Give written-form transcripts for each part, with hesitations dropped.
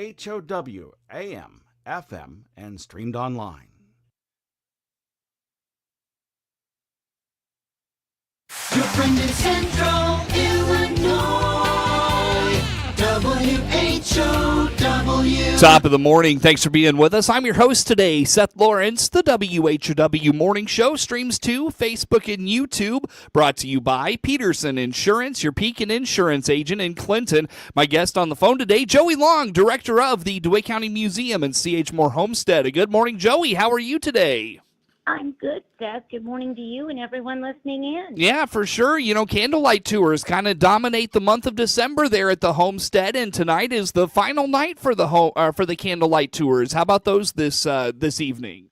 WHOW AM, FM, and streamed online. Your friend in Central Illinois, WHOW. Top of the morning. Thanks for being with us. I'm your host today, Seth Lawrence. The WHOW Morning Show streams to Facebook and YouTube. Brought to you by Peterson Insurance, your Pekin Insurance agent in Clinton. My guest on the phone today, Joey Long, director of the DeWitt County Museum and C.H. Moore Homestead. Good morning, Joey. How are you today? I'm good, Seth. Good morning to you and everyone listening in. Yeah, for sure. You know, candlelight tours kind of dominate the month of December there at the Homestead, and tonight is the final night for the candlelight tours. How about those this evening?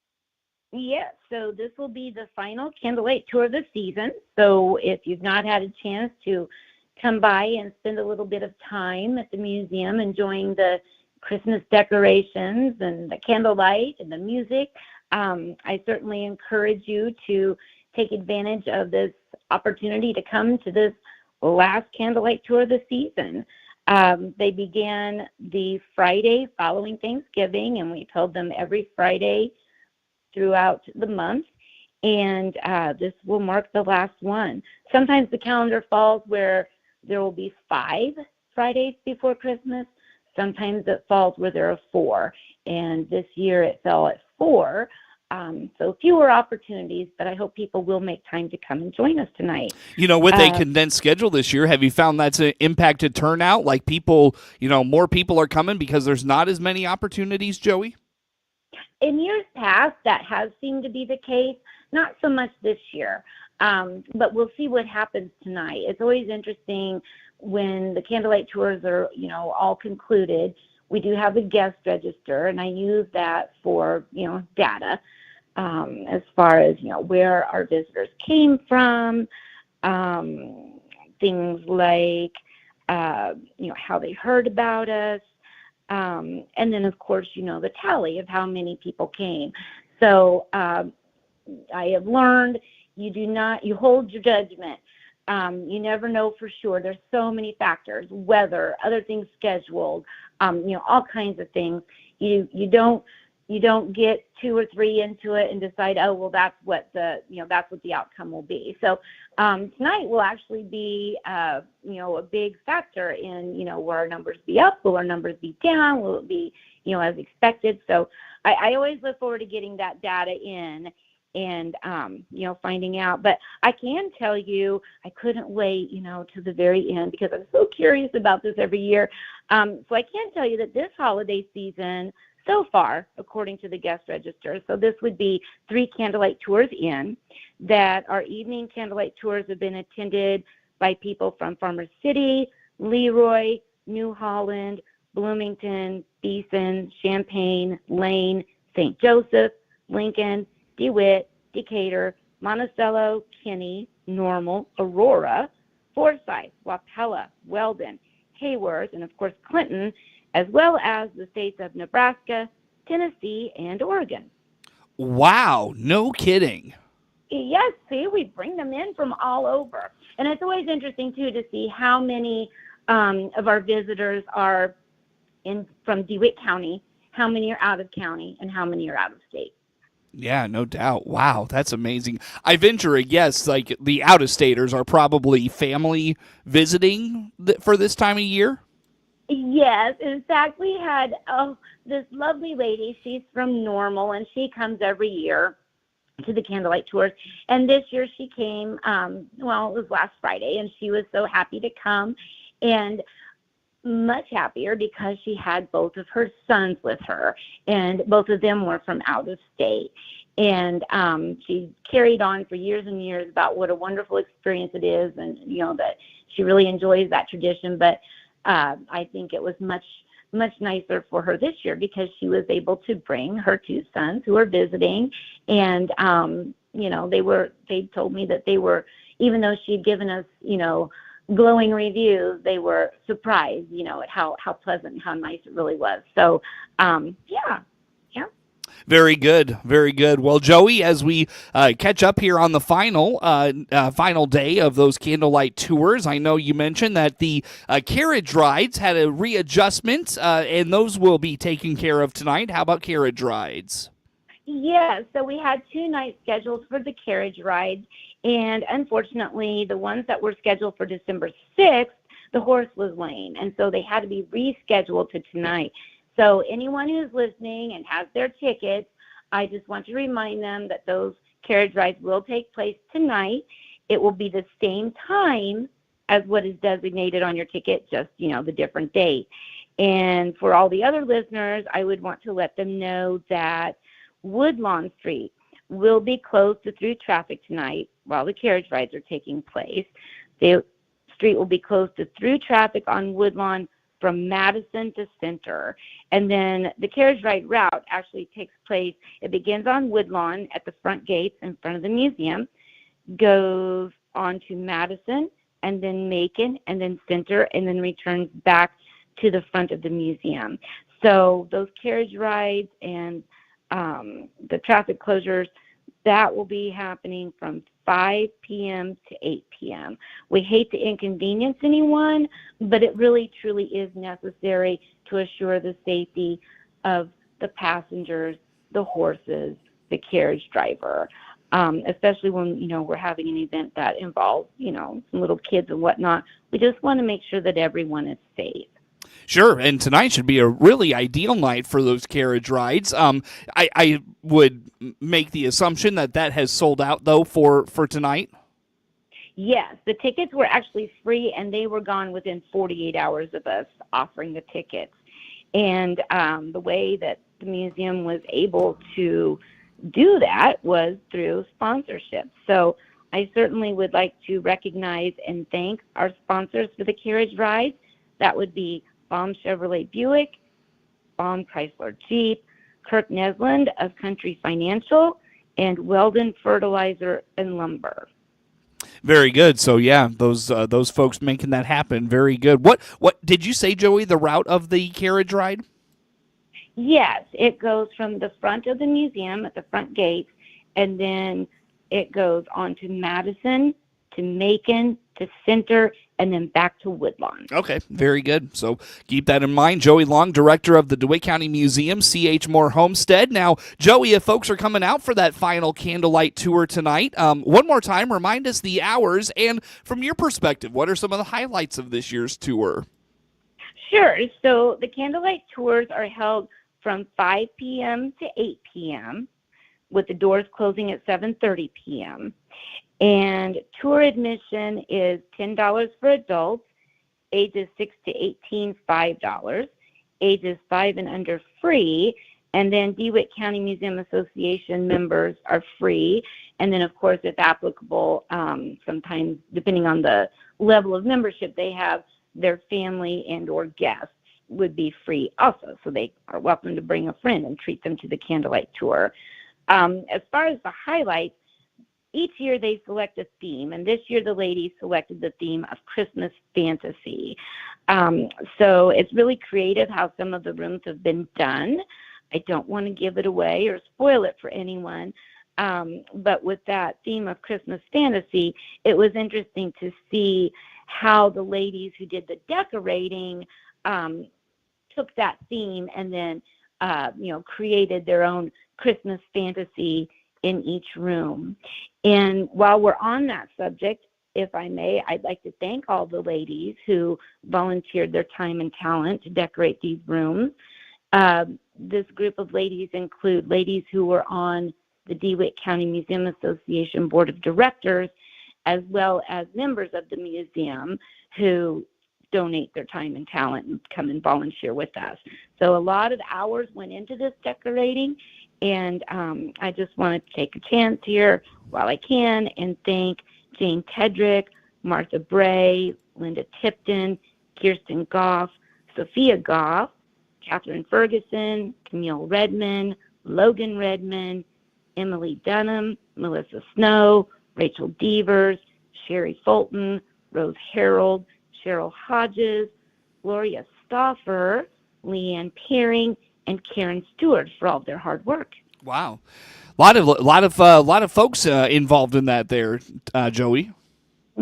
Yes, so this will be the final candlelight tour of the season. So if you've not had a chance to come by and spend a little bit of time at the museum enjoying the Christmas decorations and the candlelight and the music, I certainly encourage you to take advantage of this opportunity to come to this last candlelight tour of the season. They began the Friday following Thanksgiving, and we've held them every Friday throughout the month, and this will mark the last one. Sometimes the calendar falls where there will be 5 Fridays before Christmas. Sometimes it falls where there are 4, and this year it fell at 4. So fewer opportunities, but I hope people will make time to come and join us tonight. You know, with a condensed schedule this year, have you found that's impacted turnout? Like people, more people are coming because there's not as many opportunities, Joey? In years past, that has seemed to be the case. Not so much this year, but we'll see what happens tonight. It's always interesting when the candlelight tours are, all concluded. We do have a guest register, and I use that for, data as far as, where our visitors came from, things like, how they heard about us, and then, of course, the tally of how many people came. So I have learned you hold your judgment. You never know for sure. There's so many factors, weather, other things scheduled, all kinds of things. You don't get 2 or 3 into it and decide, oh, well, that's what the outcome will be. So tonight will actually be, a big factor in, will our numbers be up? Will our numbers be down? Will it be, as expected? So I always look forward to getting that data in and, finding out. But I can tell you, I couldn't wait, to the very end because I'm so curious about this every year. So I can tell you that this holiday season, so far, according to the guest register, so this would be 3 candlelight tours in, that our evening candlelight tours have been attended by people from Farmer City, Leroy, New Holland, Bloomington, Beeson, Champaign, Lane, St. Joseph, Lincoln, DeWitt, Decatur, Monticello, Kinney, Normal, Aurora, Forsyth, Wapella, Weldon, Hayworth, and of course Clinton, as well as the states of Nebraska, Tennessee, and Oregon. Wow, no kidding. Yes, see, we bring them in from all over. And it's always interesting, too, to see how many of our visitors are from DeWitt County, how many are out of county, and how many are out of state. Yeah, no doubt. Wow, that's amazing. I venture a guess, like the out-of-staters are probably family visiting for this time of year? Yes. In fact, we had this lovely lady. She's from Normal, and she comes every year to the candlelight tours. And this year she came, it was last Friday, and she was so happy to come. And much happier because she had both of her sons with her, and both of them were from out of state. And she carried on for years and years about what a wonderful experience it is, and that she really enjoys that tradition. But I think it was much nicer for her this year because she was able to bring her 2 sons who are visiting, and they told me that they were, even though she had given us glowing reviews, they were surprised, at how pleasant and how nice it really was. So, yeah. Very good, very good. Well, Joey, as we catch up here on the final day of those candlelight tours, I know you mentioned that the carriage rides had a readjustment, and those will be taken care of tonight. How about carriage rides? Yeah, so we had 2 nights scheduled for the carriage rides, and unfortunately, the ones that were scheduled for December 6th, the horse was lame, and so they had to be rescheduled to tonight. So anyone who's listening and has their tickets, I just want to remind them that those carriage rides will take place tonight. It will be the same time as what is designated on your ticket, just, the different date. And for all the other listeners, I would want to let them know that Woodlawn Street will be closed to through traffic tonight while the carriage rides are taking place. The street will be closed to through traffic on Woodlawn from Madison to Center. And then the carriage ride route actually takes place. It begins on Woodlawn at the front gates in front of the museum, goes on to Madison, and then Macon, and then Center, and then returns back to the front of the museum. So those carriage rides and the traffic closures, that will be happening from 5 p.m. to 8 p.m. We hate to inconvenience anyone, but it really, truly is necessary to assure the safety of the passengers, the horses, the carriage driver, especially when, we're having an event that involves, some little kids and whatnot. We just want to make sure that everyone is safe. Sure, and tonight should be a really ideal night for those carriage rides. I would make the assumption that has sold out, though, for tonight. Yes, the tickets were actually free, and they were gone within 48 hours of us offering the tickets. And the way that the museum was able to do that was through sponsorship. So I certainly would like to recognize and thank our sponsors for the carriage rides. That would be Baum Chevrolet Buick, Baum Chrysler Jeep, Kirk Nesland of Country Financial, and Weldon Fertilizer and Lumber. Very good. So yeah, those folks making that happen. Very good. What did you say, Joey? The route of the carriage ride? Yes, it goes from the front of the museum at the front gates, and then it goes on to Madison, to Macon, to Center, and then back to Woodlawn. Okay, very good. So keep that in mind. Joey Long, director of the DeWitt County Museum, C.H. Moore Homestead. Now, Joey, if folks are coming out for that final candlelight tour tonight, one more time, remind us the hours, and from your perspective, what are some of the highlights of this year's tour? Sure. So the candlelight tours are held from 5 p.m. to 8 p.m., with the doors closing at 7:30 p.m., and tour admission is $10 for adults, ages 6 to 18, $5, ages 5 and under free, and then DeWitt County Museum Association members are free. And then, of course, if applicable, sometimes depending on the level of membership they have, their family and or guests would be free also. So they are welcome to bring a friend and treat them to the candlelight tour. As far as the highlights, each year they select a theme, and this year the ladies selected the theme of Christmas fantasy. So it's really creative how some of the rooms have been done. I don't want to give it away or spoil it for anyone, but with that theme of Christmas fantasy, it was interesting to see how the ladies who did the decorating took that theme and then created their own Christmas fantasy in each room. And while we're on that subject, if I may, I'd like to thank all the ladies who volunteered their time and talent to decorate these rooms. This group of ladies include ladies who were on the DeWitt County Museum Association Board of Directors, as well as members of the museum who donate their time and talent and come and volunteer with us. So a lot of hours went into this decorating, and I just want to take a chance here while I can and thank Jane Tedrick, Martha Bray, Linda Tipton, Kirsten Goff, Sophia Goff, Catherine Ferguson, Camille Redmond, Logan Redmond, Emily Dunham, Melissa Snow, Rachel Devers, Sherry Fulton, Rose Harold, Cheryl Hodges, Gloria Stauffer, Leanne Pearing, and Karen Stewart for all of their hard work. Wow. A lot of folks involved in that there, Joey.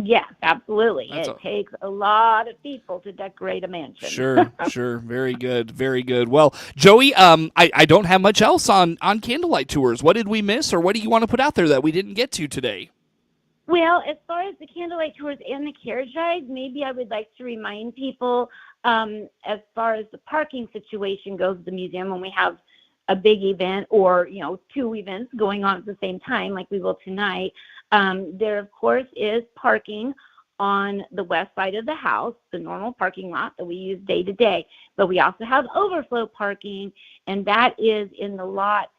Yes, absolutely. That's It takes a lot of people to decorate a mansion. Sure. Very good. Very good. Well, Joey, I don't have much else on candlelight tours. What did we miss, or what do you want to put out there that we didn't get to today? Well, as far as the candlelight tours and the carriage rides, maybe I would like to remind people, as far as the parking situation goes at the museum, when we have a big event or, 2 events going on at the same time, like we will tonight, there, of course, is parking on the west side of the house, the normal parking lot that we use day to day. But we also have overflow parking, and that is in the lot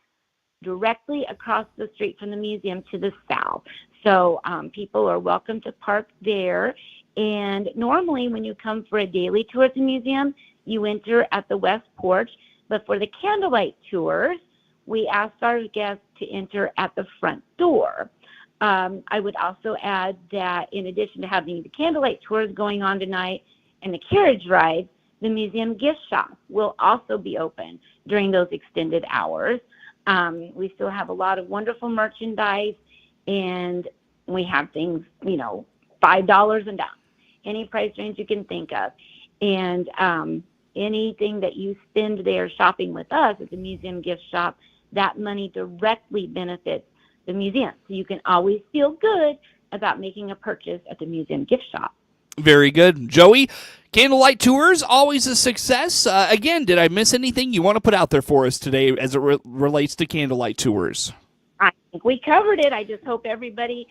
directly across the street from the museum to the south. So people are welcome to park there. And normally when you come for a daily tour at the museum, you enter at the west porch. But for the candlelight tours, we ask our guests to enter at the front door. I would also add that in addition to having the candlelight tours going on tonight and the carriage rides, the museum gift shop will also be open during those extended hours. We still have a lot of wonderful merchandise, and we have things, $5 and down, any price range you can think of. And anything that you spend there shopping with us at the museum gift shop, that money directly benefits the museum. So you can always feel good about making a purchase at the museum gift shop. Very good. Joey, candlelight tours, always a success. Again, did I miss anything you want to put out there for us today as it relates to candlelight tours? I think we covered it. I just hope everybody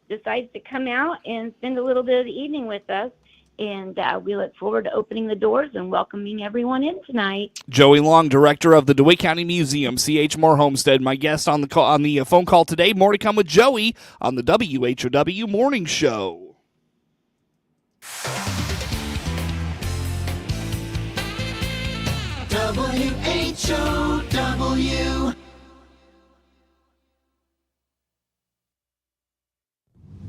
decides to come out and spend a little bit of the evening with us. And we look forward to opening the doors and welcoming everyone in tonight. Joey Long, director of the DeWitt County Museum, C.H. Moore Homestead, my guest on the phone call today. More to come with Joey on the WHOW Morning Show. WHOW.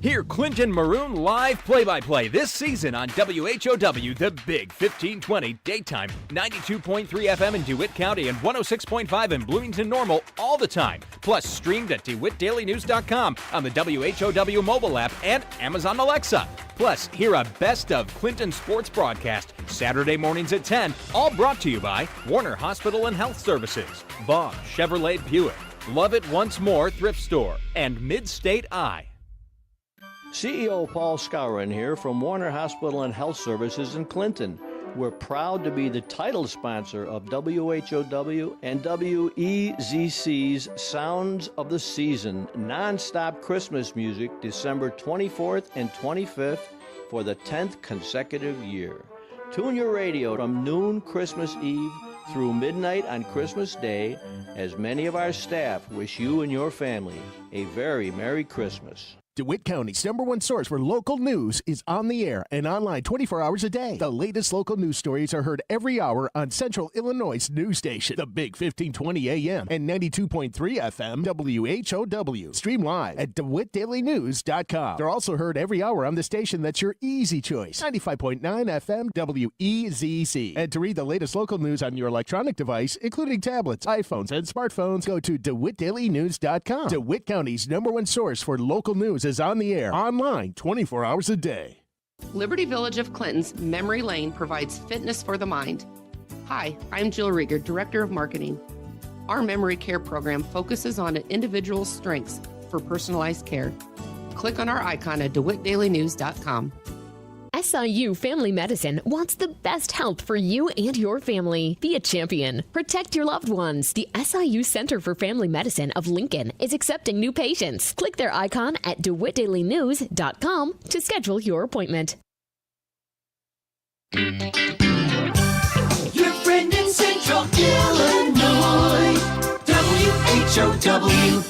Hear Clinton Maroon live play-by-play this season on WHOW, the Big 1520 daytime, 92.3 FM in DeWitt County and 106.5 in Bloomington Normal all the time. Plus streamed at DeWittDailyNews.com on the WHOW mobile app and Amazon Alexa. Plus, hear a best of Clinton sports broadcast Saturday mornings at 10, all brought to you by Warner Hospital and Health Services, Vaughn Chevrolet Buick, Love It Once More Thrift Store, and Mid-State Eye. CEO Paul Skowron here from Warner Hospital and Health Services in Clinton. We're proud to be the title sponsor of WHOW and WEZC's Sounds of the Season, non-stop Christmas music, December 24th and 25th for the 10th consecutive year. Tune your radio from noon Christmas Eve through midnight on Christmas Day, as many of our staff wish you and your family a very Merry Christmas. DeWitt County's #1 source for local news is on the air and online 24 hours a day. The latest local news stories are heard every hour on Central Illinois' news station, the Big 1520 AM and 92.3 FM WHOW. Stream live at DeWittDailyNews.com. They're also heard every hour on the station that's your easy choice, 95.9 FM WEZC. And to read the latest local news on your electronic device, including tablets, iPhones, and smartphones, go to DeWittDailyNews.com. DeWitt County's #1 source for local news is on the air, online 24 hours a day. Liberty Village of Clinton's Memory Lane provides fitness for the mind. Hi, I'm Jill Rieger, Director of Marketing. Our memory care program focuses on an individual's strengths for personalized care. Click on our icon at DeWittDailyNews.com. SIU Family Medicine wants the best health for you and your family. Be a champion. Protect your loved ones. The SIU Center for Family Medicine of Lincoln is accepting new patients. Click their icon at DeWittDailyNews.com to schedule your appointment. Your friend in Central Illinois, WHOW.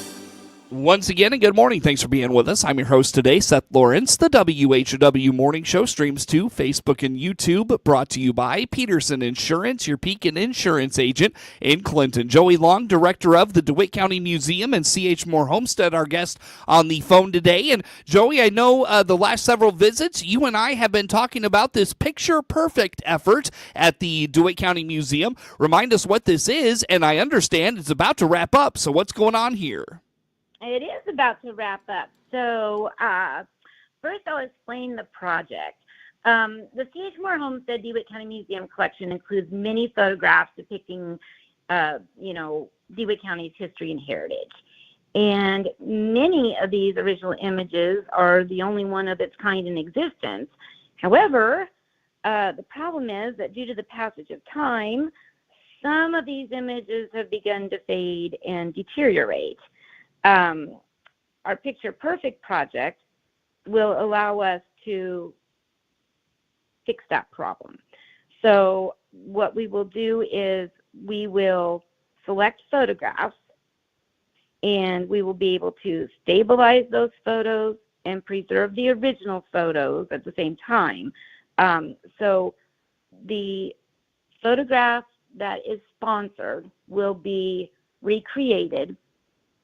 Once again, and good morning. Thanks for being with us. I'm your host today, Seth Lawrence. The WHOW Morning Show streams to Facebook and YouTube, brought to you by Peterson Insurance, your Pekin Insurance agent in Clinton. Joey Long, director of the DeWitt County Museum, and C.H. Moore Homestead, our guest on the phone today. And Joey, I know the last several visits, you and I have been talking about this Picture Perfect effort at the DeWitt County Museum. Remind us what this is, and I understand it's about to wrap up, so what's going on here? It is about to wrap up. So first I'll explain the project. The C.H. Moore Homestead DeWitt County Museum collection includes many photographs depicting, DeWitt County's history and heritage. And many of these original images are the only one of its kind in existence. However, the problem is that due to the passage of time, some of these images have begun to fade and deteriorate. Our Picture Perfect project will allow us to fix that problem. So what we will do is we will select photographs, and we will be able to stabilize those photos and preserve the original photos at the same time. So the photograph that is sponsored will be recreated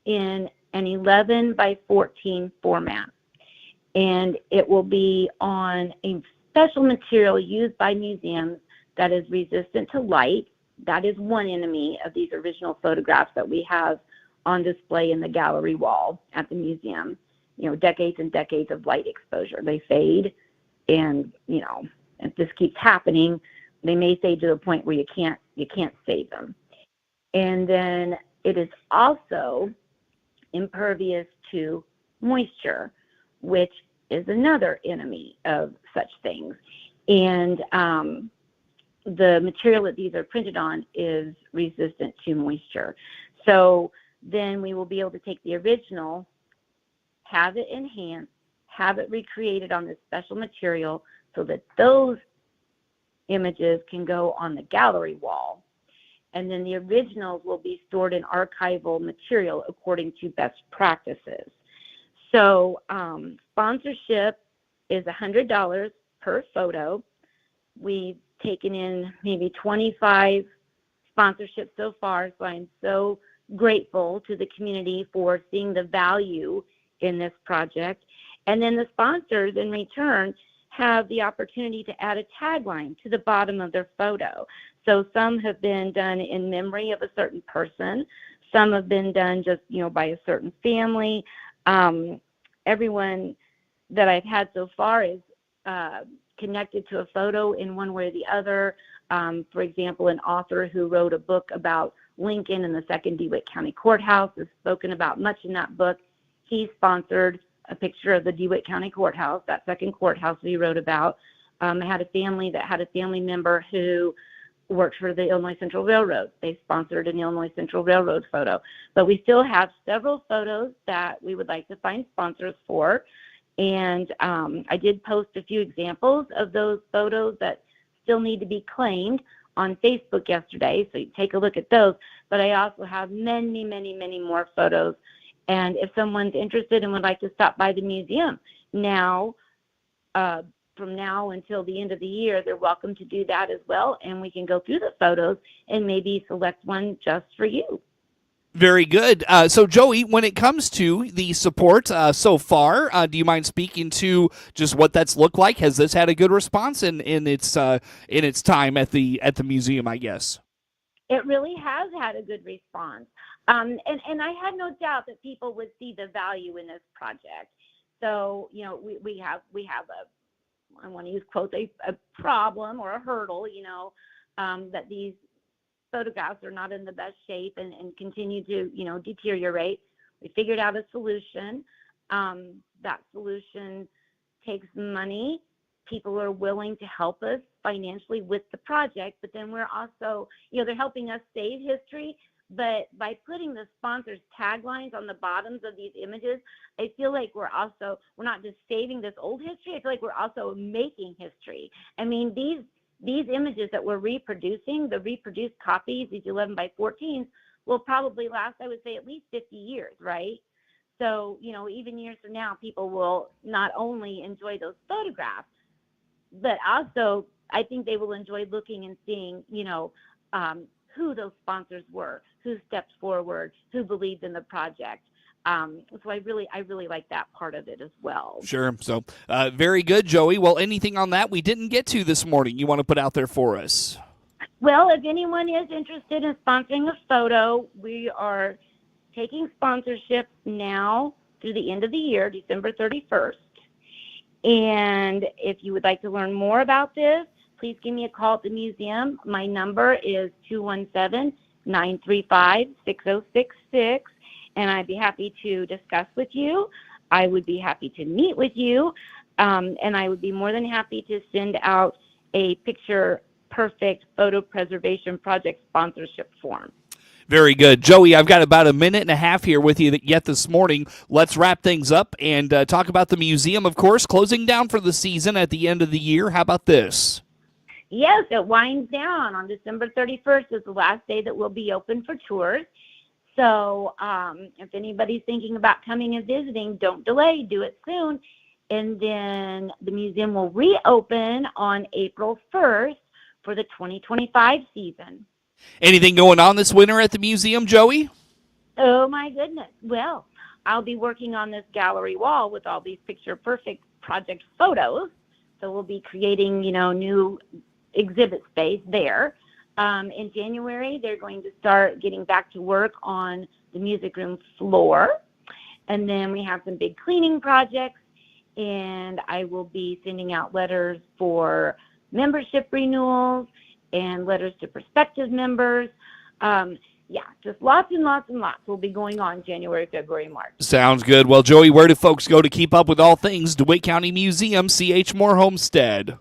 in an 11 by 14 format. And it will be on a special material used by museums that is resistant to light. That is one enemy of these original photographs that we have on display in the gallery wall at the museum. Decades and decades of light exposure. They fade, and, if this keeps happening, they may fade to the point where you can't save them. And then it is also impervious to moisture, which is another enemy of such things. And the material that these are printed on is resistant to moisture. So then we will be able to take the original, have it enhanced, have it recreated on this special material so that those images can go on the gallery wall. And then the originals will be stored in archival material according to best practices. So sponsorship is $100 per photo. We've taken in maybe 25 sponsorships so far, so I'm so grateful to the community for seeing the value in this project. And then the sponsors in return have the opportunity to add a tagline to the bottom of their photo. So some have been done in memory of a certain person. Some have been done just, by a certain family. Everyone that I've had so far is connected to a photo in one way or the other. For example, an author who wrote a book about Lincoln and the second DeWitt County Courthouse is spoken about much in that book. He sponsored a picture of the DeWitt County Courthouse, that second courthouse he wrote about. I had a family that had a family member who worked for the Illinois Central Railroad. They sponsored an Illinois Central Railroad photo. But we still have several photos that we would like to find sponsors for. And I did post a few examples of those photos that still need to be claimed on Facebook yesterday. So you take a look at those. But I also have many, many, many more photos. And if someone's interested and would like to stop by the museum now, from now until the end of the year, they're welcome to do that as well. And we can go through the photos and maybe select one just for you. Very good. So, Joey, when it comes to the support so far, do you mind speaking to just what that's looked like? Has this had a good response in its time at the museum, I guess? It really has had a good response. And I had no doubt that people would see the value in this project. So, we have a, I want to use quotes, a problem or a hurdle, that these photographs are not in the best shape and continue to, deteriorate. We figured out a solution. That solution takes money. People are willing to help us financially with the project, but then we're also, they're helping us save history. But by putting the sponsors' taglines on the bottoms of these images, I feel like we're not just saving this old history. I feel like we're also making history. I mean, these images that we're reproducing, the reproduced copies, these 11 by 14s, will probably last, I would say, at least 50 years, right? So, even years from now, people will not only enjoy those photographs, but also I think they will enjoy looking and seeing, who those sponsors were, who stepped forward, who believed in the project. So I really like that part of it as well. Sure. So very good, Joey. Well, anything on that we didn't get to this morning you want to put out there for us? Well, if anyone is interested in sponsoring a photo, we are taking sponsorships now through the end of the year, December 31st. And if you would like to learn more about this, please give me a call at the museum. My number is 217-935-6066, and I'd be happy to discuss with you. I would be happy to meet with you, and I would be more than happy to send out a picture-perfect photo preservation project sponsorship form. Very good. Joey, I've got about a minute and a half here with you yet this morning. Let's wrap things up and talk about the museum, of course, closing down for the season at the end of the year. How about this? Yes, it winds down on December 31st is the last day that we'll be open for tours. So if anybody's thinking about coming and visiting, don't delay. Do it soon. And then the museum will reopen on April 1st for the 2025 season. Anything going on this winter at the museum, Joey? Oh, my goodness. Well, I'll be working on this gallery wall with all these picture-perfect project photos. So we'll be creating, new exhibit space there. In January, they're going to start getting back to work on the music room floor. And then we have some big cleaning projects. And I will be sending out letters for membership renewals and letters to prospective members. Just lots and lots and lots will be going on January, February, March. Sounds good. Well, Joey, where do folks go to keep up with all things DeWitt County Museum, C.H. Moore Homestead?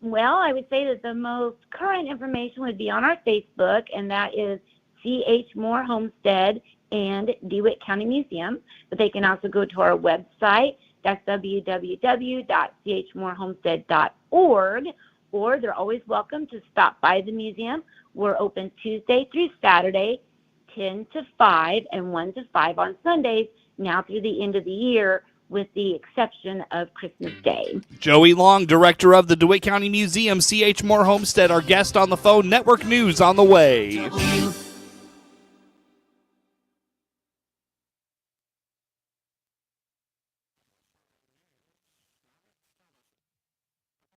Well, I would say that the most current information would be on our Facebook, and that is C.H. Moore Homestead and DeWitt County Museum. But they can also go to our website. That's www.chmorehomestead.org. Or they're always welcome to stop by the museum. We're open Tuesday through Saturday, 10 to 5 and 1 to 5 on Sundays, now through the end of the year, with the exception of Christmas Day. Joey Long, director of the DeWitt County Museum, C.H. Moore Homestead, our guest on the phone. Network News on the way.